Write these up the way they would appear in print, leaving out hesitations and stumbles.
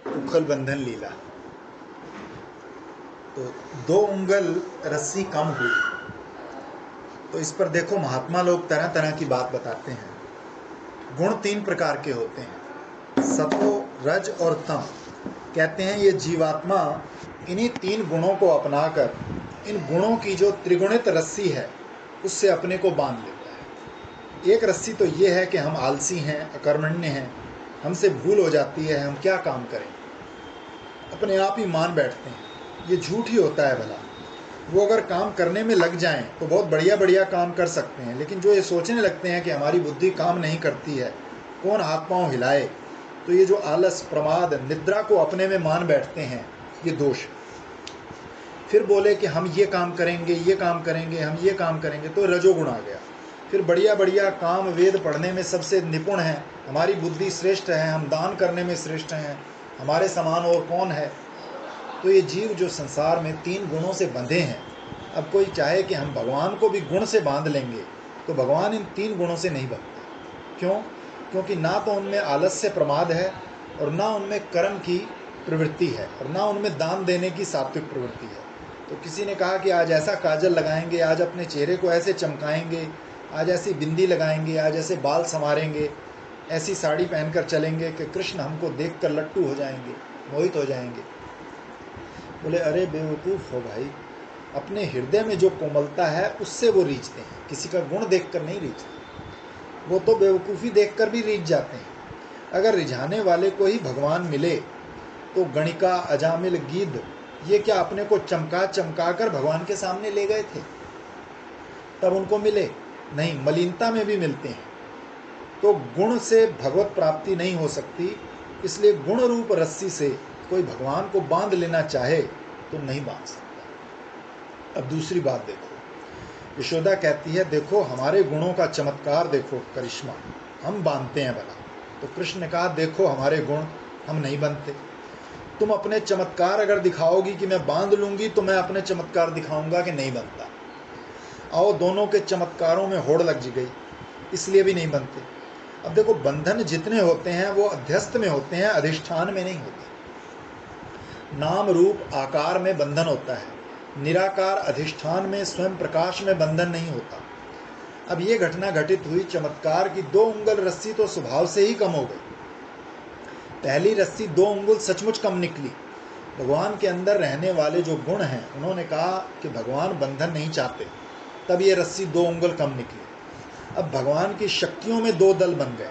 उखल बंधन लीला। तो 2 उंगल रस्सी कम हुई। तो इस पर देखो महात्मा लोग तरह तरह की बात बताते हैं। गुण 3 प्रकार के होते हैं, सतो, रज और तम। कहते हैं ये जीवात्मा इन्हीं 3 गुणों को अपनाकर इन गुणों की जो त्रिगुणित रस्सी है उससे अपने को बांध लेता है। एक रस्सी तो ये है कि हम आलसी हैं, अकर्मण्य हैं, हमसे भूल हो जाती है, हम क्या काम करें, अपने आप ही मान बैठते हैं। ये झूठ ही होता है भला। वो अगर काम करने में लग जाएं तो बहुत बढ़िया बढ़िया काम कर सकते हैं, लेकिन जो ये सोचने लगते हैं कि हमारी बुद्धि काम नहीं करती है, कौन हाथ पांव हिलाए, तो ये जो आलस, प्रमाद, निद्रा को अपने में मान बैठते हैं, ये दोष। फिर बोले कि हम ये काम करेंगे, ये काम करेंगे, हम ये काम करेंगे, तो रजोगुण आ गया। फिर बढ़िया बढ़िया काम, वेद पढ़ने में सबसे निपुण है, हमारी बुद्धि श्रेष्ठ है, हम दान करने में श्रेष्ठ हैं, हमारे समान और कौन है। तो ये जीव जो संसार में 3 गुणों से बंधे हैं, अब कोई चाहे कि हम भगवान को भी गुण से बांध लेंगे तो भगवान इन 3 गुणों से नहीं बंधते। क्यों? क्योंकि ना तो उनमें आलस्य प्रमाद है, और ना उनमें कर्म की प्रवृत्ति है, और ना उनमें दान देने की सात्विक प्रवृत्ति है। तो किसी ने कहा कि आज ऐसा काजल लगाएंगे, आज अपने चेहरे को ऐसे चमकाएंगे, आज ऐसी बिंदी लगाएंगे, आज ऐसे बाल संवारेंगे, ऐसी साड़ी पहनकर चलेंगे कि कृष्ण हमको देखकर लट्टू हो जाएंगे, मोहित हो जाएंगे। बोले अरे बेवकूफ़ हो भाई, अपने हृदय में जो कोमलता है उससे वो रीझते हैं, किसी का गुण देखकर नहीं रीझते। वो तो बेवकूफ़ी देखकर भी रीझ जाते हैं। अगर रिझाने वाले को ही भगवान मिले तो गणिका, अजामिल, गीध ये क्या अपने को चमका चमका कर भगवान के सामने ले गए थे? तब उनको मिले नहीं, मलिनता में भी मिलते हैं। तो गुण से भगवत प्राप्ति नहीं हो सकती, इसलिए गुण रूप रस्सी से कोई भगवान को बांध लेना चाहे तो नहीं बांध सकता। अब दूसरी बात देखो, यशोदा कहती है देखो हमारे गुणों का चमत्कार, देखो करिश्मा, हम बांधते हैं भला। तो कृष्ण ने कहा देखो हमारे गुण, हम नहीं बनते। तुम अपने चमत्कार अगर दिखाओगी कि मैं बांध लूंगी, तो मैं अपने चमत्कार दिखाऊंगा कि नहीं बनता। आओ दोनों के चमत्कारों में होड़ लग गई, इसलिए भी नहीं बनते। अब देखो बंधन जितने होते हैं वो अध्यस्त में होते हैं, अधिष्ठान में नहीं होते। नाम रूप आकार में बंधन होता है, निराकार अधिष्ठान में स्वयं प्रकाश में बंधन नहीं होता। अब ये घटना घटित हुई चमत्कार की, 2 उंगल रस्सी तो स्वभाव से ही कम हो गई। पहली रस्सी 2 उंगल सचमुच कम निकली। भगवान के अंदर रहने वाले जो गुण हैं, उन्होंने कहा कि भगवान बंधन नहीं चाहते, तब ये रस्सी 2 उंगल कम निकली। अब भगवान की शक्तियों में 2 दल बन गए,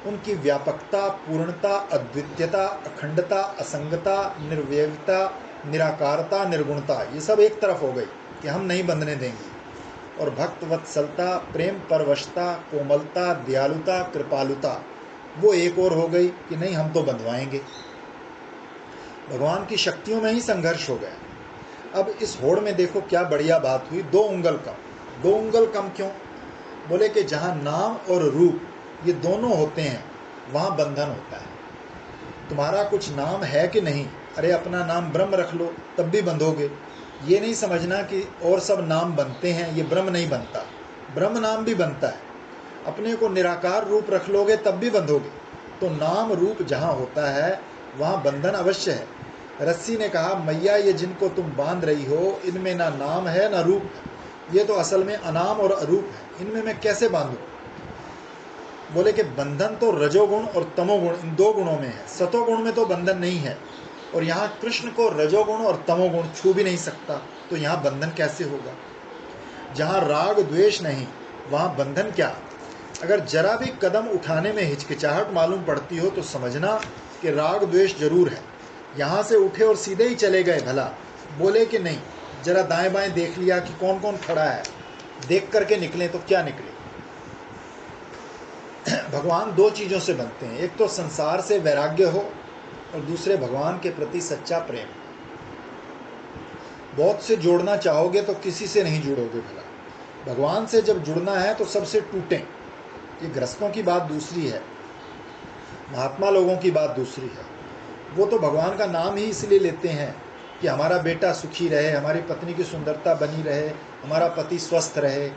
उनकी व्यापकता, पूर्णता, अद्वितीयता, अखंडता, असंगता, निर्वयता, निराकारता, निर्गुणता, ये सब एक तरफ हो गई कि हम नहीं बंधने देंगे। और भक्त वत्सलता, प्रेम परवशता, कोमलता, दयालुता, कृपालुता, वो एक और हो गई कि नहीं हम तो बंधवाएंगे। भगवान की शक्तियों में ही संघर्ष हो गया। अब इस होड़ में देखो क्या बढ़िया बात हुई, 2 उंगल कम। 2 उंगल कम क्यों? बोले कि जहाँ नाम और रूप ये दोनों होते हैं वहाँ बंधन होता है। तुम्हारा कुछ नाम है कि नहीं, अरे अपना नाम ब्रह्म रख लो तब भी बंधोगे। ये नहीं समझना कि और सब नाम बनते हैं, ये ब्रह्म नहीं बनता। ब्रह्म नाम भी बनता है। अपने को निराकार रूप रख लोगे तब भी बंधोगे। तो नाम रूप जहाँ होता है वहाँ बंधन अवश्य है। रस्सी ने कहा मैया ये जिनको तुम बांध रही हो इनमें ना नाम है ना रूप है, ये तो असल में अनाम और अरूप है, इनमें मैं कैसे बांधूं? बोले कि बंधन तो रजोगुण और तमोगुण इन 2 गुणों में है, सतोगुण में तो बंधन नहीं है। और यहाँ कृष्ण को रजोगुण और तमोगुण छू भी नहीं सकता, तो यहाँ बंधन कैसे होगा? जहाँ राग द्वेष नहीं वहाँ बंधन क्या? अगर जरा भी कदम उठाने में हिचकिचाहट मालूम पड़ती हो तो समझना कि राग द्वेष जरूर है। यहाँ से उठे और सीधे ही चले गए भला, बोले कि नहीं जरा दाएं बाएं देख लिया कि कौन कौन खड़ा है, देख करके निकले तो क्या निकले? भगवान 2 चीज़ों से बनते हैं, एक तो संसार से वैराग्य हो और दूसरे भगवान के प्रति सच्चा प्रेम। बहुत से जोड़ना चाहोगे तो किसी से नहीं जुड़ोगे भला। भगवान से जब जुड़ना है तो सबसे टूटें। ये गृहस्थों की बात दूसरी है, महात्मा लोगों की बात दूसरी है। वो तो भगवान का नाम ही इसलिए लेते हैं कि हमारा बेटा सुखी रहे, हमारी पत्नी की सुंदरता बनी रहे, हमारा पति स्वस्थ रहे।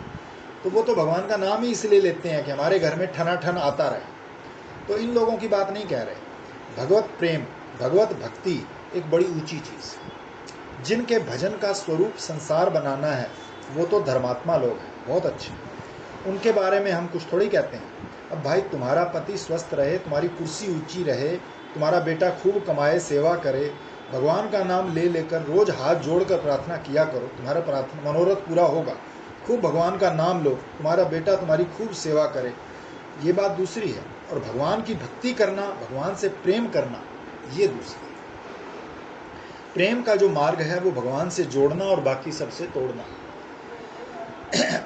तो वो तो भगवान का नाम ही इसलिए लेते हैं कि हमारे घर में ठनाठन आता रहे। तो इन लोगों की बात नहीं कह रहे। भगवत प्रेम भगवत भक्ति एक बड़ी ऊंची चीज है। जिनके भजन का स्वरूप संसार बनाना है वो तो धर्मात्मा लोग हैं, बहुत अच्छे। उनके बारे में हम कुछ थोड़ी कहते हैं। अब भाई तुम्हारा पति स्वस्थ रहे, तुम्हारी कुर्सी ऊंची रहे, तुम्हारा बेटा खूब कमाए, सेवा करे, भगवान का नाम ले लेकर रोज हाथ जोड़कर प्रार्थना किया करो, तुम्हारा प्रार्थना मनोरथ पूरा होगा। खूब भगवान का नाम लो, तुम्हारा बेटा तुम्हारी खूब सेवा करे, ये बात दूसरी है। और भगवान की भक्ति करना, भगवान से प्रेम करना, ये दूसरी है। प्रेम का जो मार्ग है वो भगवान से जोड़ना और बाकी सबसे तोड़ना।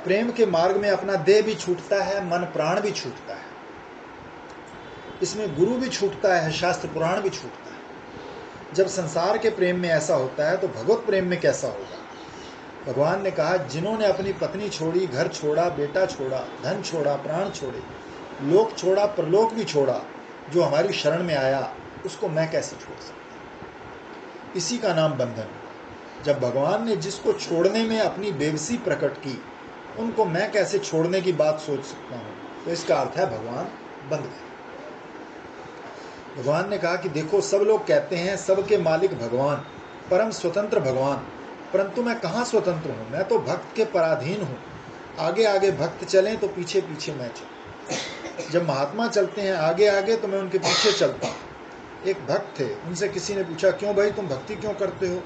प्रेम के मार्ग में अपना देह भी छूटता है, मन प्राण भी छूटता है, इसमें गुरु भी छूटता है, शास्त्र पुराण भी छूटता है। जब संसार के प्रेम में ऐसा होता है तो भगवत प्रेम में कैसा होगा। भगवान ने कहा, जिन्होंने अपनी पत्नी छोड़ी, घर छोड़ा, बेटा छोड़ा, धन छोड़ा, प्राण छोड़े, लोक छोड़ा, परलोक भी छोड़ा, जो हमारी शरण में आया, उसको मैं कैसे छोड़ सकता। इसी का नाम बंधन। जब भगवान ने जिसको छोड़ने में अपनी बेबसी प्रकट की, उनको मैं कैसे छोड़ने की बात सोच सकता हूँ। तो इसका अर्थ है भगवान बंध गए। भगवान ने कहा कि देखो, सब लोग कहते हैं सबके मालिक भगवान, परम स्वतंत्र भगवान, परंतु मैं कहाँ स्वतंत्र हूँ। मैं तो भक्त के पराधीन हूँ। आगे आगे भक्त चलें तो पीछे पीछे मैं चलूँ। जब महात्मा चलते हैं आगे आगे तो मैं उनके पीछे चलता हूँ। एक भक्त थे, उनसे किसी ने पूछा, क्यों भाई तुम भक्ति क्यों करते हो।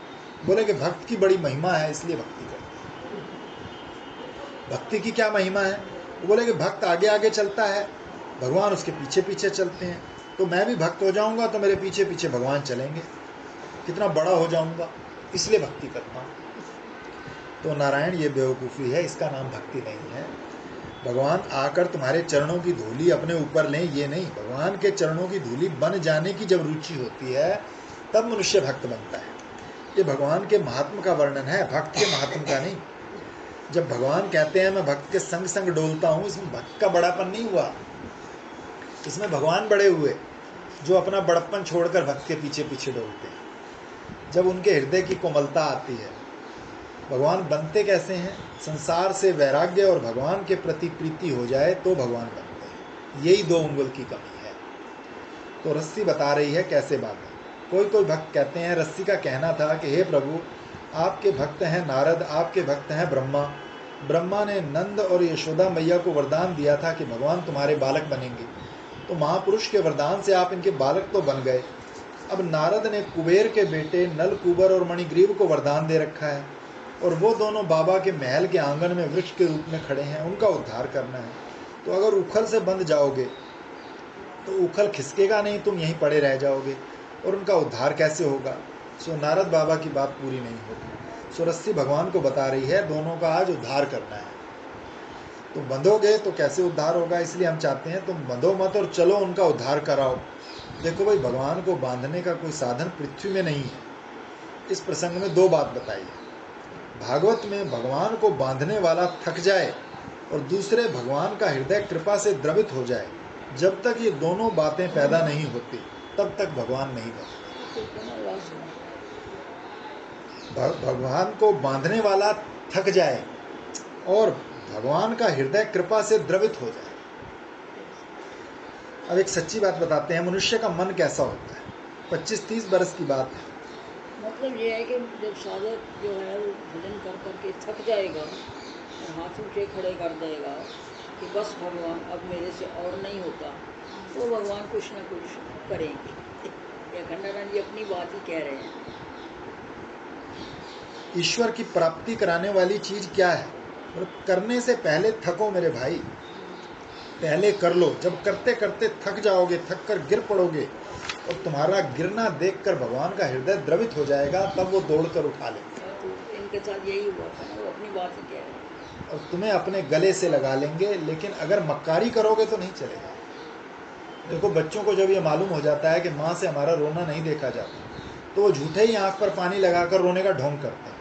बोले कि भक्त की बड़ी महिमा है इसलिए भक्ति करते हैं। भक्ति की क्या महिमा है। वो बोले कि भक्त आगे आगे चलता है, भगवान उसके पीछे पीछे चलते हैं, तो मैं भी भक्त हो जाऊंगा तो मेरे पीछे पीछे भगवान चलेंगे, कितना बड़ा हो जाऊंगा, इसलिए भक्ति करता हूँ। तो नारायण, ये बेवकूफ़ी है, इसका नाम भक्ति नहीं है। भगवान आकर तुम्हारे चरणों की धूली अपने ऊपर लें, ये नहीं। भगवान के चरणों की धूली बन जाने की जब रुचि होती है तब मनुष्य भक्त बनता है। ये भगवान के महात्म का वर्णन है, भक्त के महात्म का नहीं। जब भगवान कहते हैं मैं भक्त के संग संग डोलता हूँ, इसमें भक्त का बड़ापन नहीं हुआ, इसमें भगवान बड़े हुए जो अपना बड़प्पन छोड़कर भक्त के पीछे पीछे डोलते हैं। जब उनके हृदय की कोमलता आती है। भगवान बनते कैसे हैं। संसार से वैराग्य और भगवान के प्रति प्रीति हो जाए तो भगवान बनते हैं। यही 2 उंगल की कमी है। तो रस्सी बता रही है कैसे बांधे। कोई भक्त कहते हैं, रस्सी का कहना था कि हे प्रभु, आपके भक्त हैं नारद, आपके भक्त हैं ब्रह्मा। ब्रह्मा ने नंद और यशोदा मैया को वरदान दिया था कि भगवान तुम्हारे बालक बनेंगे, तो महापुरुष के वरदान से आप इनके बालक तो बन गए। अब नारद ने कुबेर के बेटे नल कुबर और मणिग्रीव को वरदान दे रखा है, और वो दोनों बाबा के महल के आंगन में वृक्ष के रूप में खड़े हैं, उनका उद्धार करना है। तो अगर उखल से बंध जाओगे तो उखल खिसकेगा नहीं, तुम यहीं पड़े रह जाओगे, और उनका उद्धार कैसे होगा। सो नारद बाबा की बात पूरी नहीं होगी। सो रस्सी भगवान को बता रही है, दोनों का आज उद्धार करना है। तुम बंधोगे तो कैसे उद्धार होगा, इसलिए हम चाहते हैं तुम बंधो मत और चलो उनका उद्धार कराओ। देखो भाई, भगवान को बांधने का कोई साधन पृथ्वी में नहीं है। इस प्रसंग में 2 बात बताई है। भागवत में भगवान को बांधने वाला थक जाए और दूसरे भगवान का हृदय कृपा से द्रवित हो जाए, जब तक ये दोनों बातें पैदा नहीं होती तब तक भगवान नहीं बनते। भगवान को बांधने वाला थक जाए और भगवान का हृदय कृपा से द्रवित हो जाए। अब एक सच्ची बात बताते हैं, मनुष्य का मन कैसा होता है। 25-30 बरस की बात है। मतलब ये है कि जब साधक जो है वो भजन कर करके थक जाएगा और हाथ ऊँचे खड़े कर देगा कि बस भगवान अब मेरे से और नहीं होता, तो भगवान कुछ न कुछ करेंगे। ये खंडानंद जी अपनी बात ही कह रहे हैं। ईश्वर की प्राप्ति कराने वाली चीज क्या है। और करने से पहले थको मेरे भाई, पहले कर लो। जब करते करते थक जाओगे, थक कर गिर पड़ोगे और तुम्हारा गिरना देखकर भगवान का हृदय द्रवित हो जाएगा, तब वो दौड़कर उठा लेंगे। तो इनके साथ यही हुआ था ना, वो अपनी बात ही कह रहे हैं। और तुम्हें अपने गले से लगा लेंगे, लेकिन अगर मक्कारी करोगे तो नहीं चलेगा। देखो, बच्चों को जब ये मालूम हो जाता है कि माँ से हमारा रोना नहीं देखा जाता, तो वो झूठे ही आंख पर पानी लगाकर रोने का ढोंग करते हैं।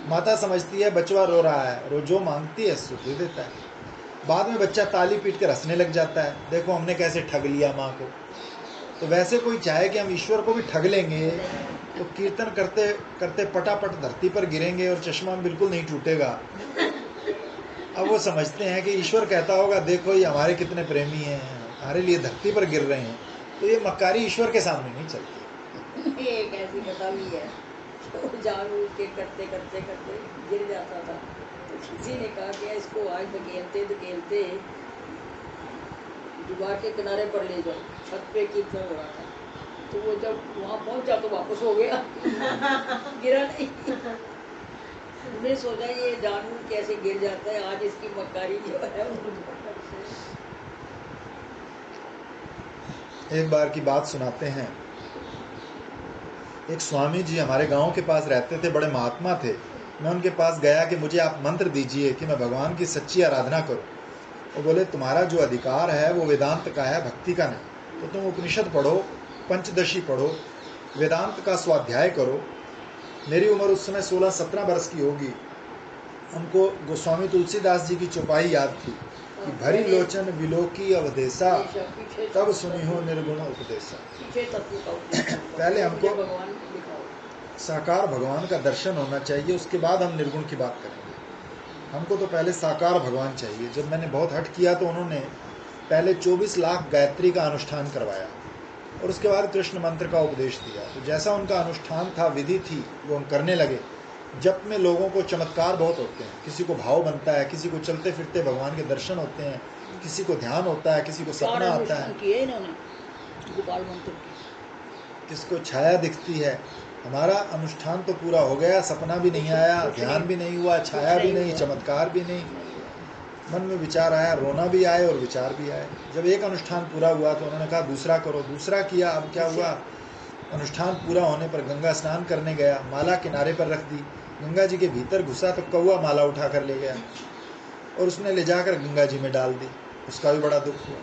माता समझती है बचवा रो रहा है, और जो मांगती है सो दे देता है। बाद में बच्चा ताली पीट कर हंसने लग जाता है, देखो हमने कैसे ठग लिया माँ को। तो वैसे कोई चाहे कि हम ईश्वर को भी ठग लेंगे तो कीर्तन करते करते पटापट धरती पर गिरेंगे और चश्मा बिल्कुल नहीं टूटेगा। अब वो समझते हैं कि ईश्वर कहता होगा, देखो ये हमारे कितने प्रेमी हैं, हमारे लिए धरती पर गिर रहे हैं। तो ये मक्कारी ईश्वर के सामने नहीं चलती। एक ऐसी कथा भी है, तो जानबूझ के करते करते करते गिर जाता था, तो किसी ने कहा कि इसको आज धकेलते धकेलते दीवार के किनारे पर ले जाओ, छत पे कीर्तन हो रहा था, तो वो जब वहाँ पहुँचा तो वापस हो गया, गिरा नहीं। उन्हें सोचा ये जानबूझ कैसे गिर जाता है, आज इसकी मक्कारी जो है वो एक बार की बात सुनाते हैं। एक स्वामी जी हमारे गांव के पास रहते थे, बड़े महात्मा थे। मैं उनके पास गया कि मुझे आप मंत्र दीजिए कि मैं भगवान की सच्ची आराधना करूं। वो बोले तुम्हारा जो अधिकार है वो वेदांत का है, भक्ति का नहीं। तो तुम उपनिषद पढ़ो, पंचदशी पढ़ो, वेदांत का स्वाध्याय करो। मेरी उम्र उस समय 16-17 वर्ष की होगी। हमको गोस्वामी तुलसीदास जी की चौपाई याद थी कि भरी लोचन विलोकी अवदेशा, तब सुनी हो निर्गुण उपदेशा। पहले हमको भगवान दिखाओ, साकार भगवान का दर्शन होना चाहिए, उसके बाद हम निर्गुण की बात करेंगे। हमको तो पहले साकार भगवान चाहिए। जब मैंने बहुत हट किया तो उन्होंने पहले 24 लाख गायत्री का अनुष्ठान करवाया और उसके बाद कृष्ण मंत्र का उपदेश दिया। तो जैसा उनका अनुष्ठान था, विधि थी, वो हम करने लगे। जप में लोगों को चमत्कार बहुत होते हैं, किसी को भाव बनता है, किसी को चलते फिरते भगवान के दर्शन होते हैं, किसी को ध्यान होता है, किसी को सपना आता है, किए इन्होंने गोपाल मंत्र की, किसको छाया दिखती है। हमारा अनुष्ठान तो पूरा हो गया, सपना भी नहीं आया, ध्यान भी नहीं हुआ, छाया भी नहीं, चमत्कार भी नहीं। मन में विचार आया, रोना भी आए और विचार भी आए। जब एक अनुष्ठान पूरा हुआ तो उन्होंने कहा दूसरा करो। दूसरा किया। अब क्या हुआ, अनुष्ठान पूरा होने पर गंगा स्नान करने गया, माला किनारे पर रख दी। गंगा जी के भीतर घुसा तो कौवा माला उठा कर ले गया और उसने ले जाकर गंगा जी में डाल दी। उसका भी बड़ा दुख हुआ।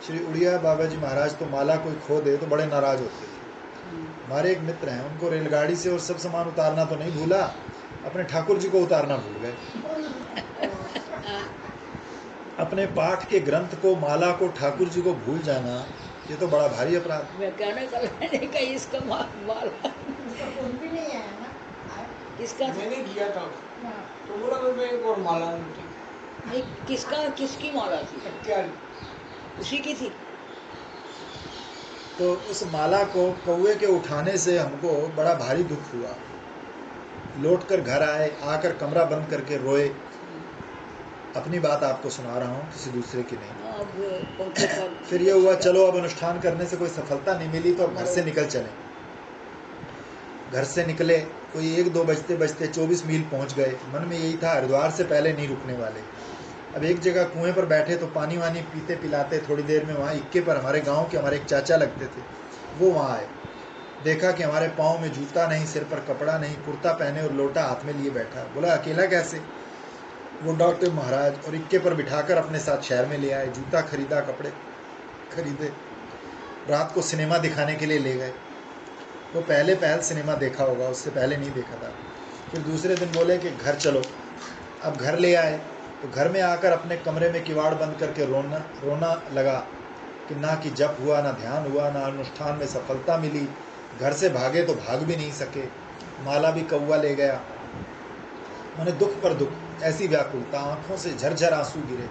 श्री उड़िया बाबा जी महाराज तो माला कोई खो दे तो बड़े नाराज होते थे। हमारे एक मित्र हैं, उनको रेलगाड़ी से और सब सामान उतारना तो नहीं भूला, अपने ठाकुर जी को उतारना भूल गए। अपने पाठ के ग्रंथ को, माला को, ठाकुर जी को भूल जाना, ये तो बड़ा भारी अपराध। मैं कहना कल कहीं इसका माला भी नहीं आया ना, किसका मैंने किया था तो बोला मैं एक और माला नहीं, किसका, किसकी माला थी, क्या उसी की थी। तो उस माला को कौवे के उठाने से हमको बड़ा भारी दुख हुआ। लौटकर घर आए, आकर कमरा बंद करके रोए। अपनी बात आपको सुना रहा हूँ, किसी दूसरे की नहीं। फिर ये हुआ, चलो अब अनुष्ठान करने से कोई सफलता नहीं मिली तो अब घर से निकल चले। घर से निकले, कोई 1-2 बजते बजते 24 मील पहुँच गए। मन में यही था, हरिद्वार से पहले नहीं रुकने वाले। अब एक जगह कुएं पर बैठे तो पानी वानी पीते पिलाते, थोड़ी देर में वहाँ इक्के पर हमारे गांव के हमारे एक चाचा लगते थे, वो वहाँ आए। देखा कि हमारे पाँव में जूता नहीं, सिर पर कपड़ा नहीं, कुर्ता पहने और लोटा हाथ में लिए बैठा। बोला अकेला कैसे? वो डॉक्टर महाराज और इक्के पर बिठाकर अपने साथ शहर में ले आए। जूता खरीदा, कपड़े खरीदे, रात को सिनेमा दिखाने के लिए ले गए। वो पहल सिनेमा देखा होगा, उससे पहले नहीं देखा था। फिर दूसरे दिन बोले कि घर चलो। अब घर ले आए तो घर में आकर अपने कमरे में किवाड़ बंद करके रोना लगा कि ना कि जप हुआ, ना ध्यान हुआ, ना अनुष्ठान में सफलता मिली। घर से भागे तो भाग भी नहीं सके, माला भी कौवा ले गया। मैंने दुख पर दुख, ऐसी व्याकुलता, आंखों से झरझर आंसू गिरे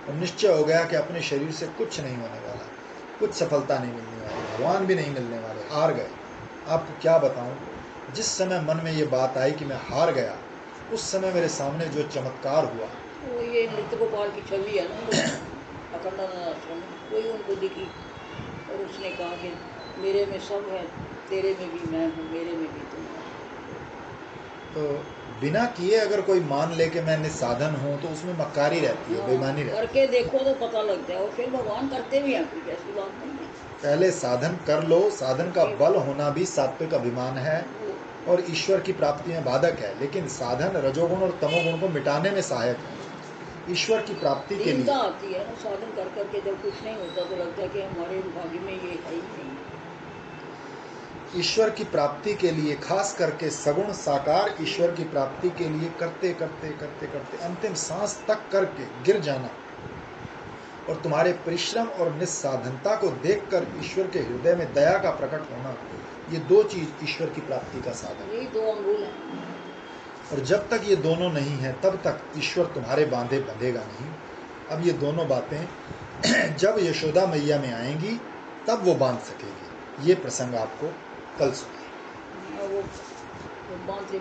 और निश्चय हो गया कि अपने शरीर से कुछ नहीं होने वाला, कुछ सफलता नहीं मिलने वाली, भगवान भी नहीं मिलने वाले, हार गए। आपको क्या बताऊं, जिस समय मन में ये बात आई कि मैं हार गया, उस समय मेरे सामने जो चमत्कार हुआ। वो ये नृत्य गोपाल की छवि है ना, अखंडानंद आश्रम में, वही उनको दिखी और उसने कहा कि मेरे में सब है, तेरे में भी मैं हूँ, मेरे में भी तुम हो। तो बिना किए अगर कोई मान ले कि मैं निस्साधन हूँ तो उसमें मक्कारी रहती है, बेईमानी रहती है। करके देखो तो पता लगता है, और फिर भगवान करते भी हैं, कुछ ऐसी बात नहीं है। पहले साधन कर लो, साधन का बल होना भी सात्विक अभिमान है और ईश्वर की प्राप्ति में बाधक है, लेकिन साधन रजोगुण और तमोगुण को मिटाने में सहायक है। ईश्वर की प्राप्ति के लिए आती है ना, साधन कर करके जब कुछ नहीं होता तो लगता है कि हमारे भाग्य में ये है ही नहीं। ईश्वर की प्राप्ति के लिए, खास करके सगुण साकार ईश्वर की प्राप्ति के लिए करते करते करते करते अंतिम सांस तक करके गिर जाना और तुम्हारे परिश्रम और निस्साधनता को देखकर ईश्वर के हृदय में दया का प्रकट होना, ये दो चीज ईश्वर की प्राप्ति का साधन है। यही दो अंगुल है। और जब तक ये दोनों नहीं है तब तक ईश्वर तुम्हारे बांधे बंधेगा नहीं। अब ये दोनों बातें जब यशोदा मैया में आएंगी तब वो बांध सकेगी। ये प्रसंग आपको कल सुनाए। वो बांध से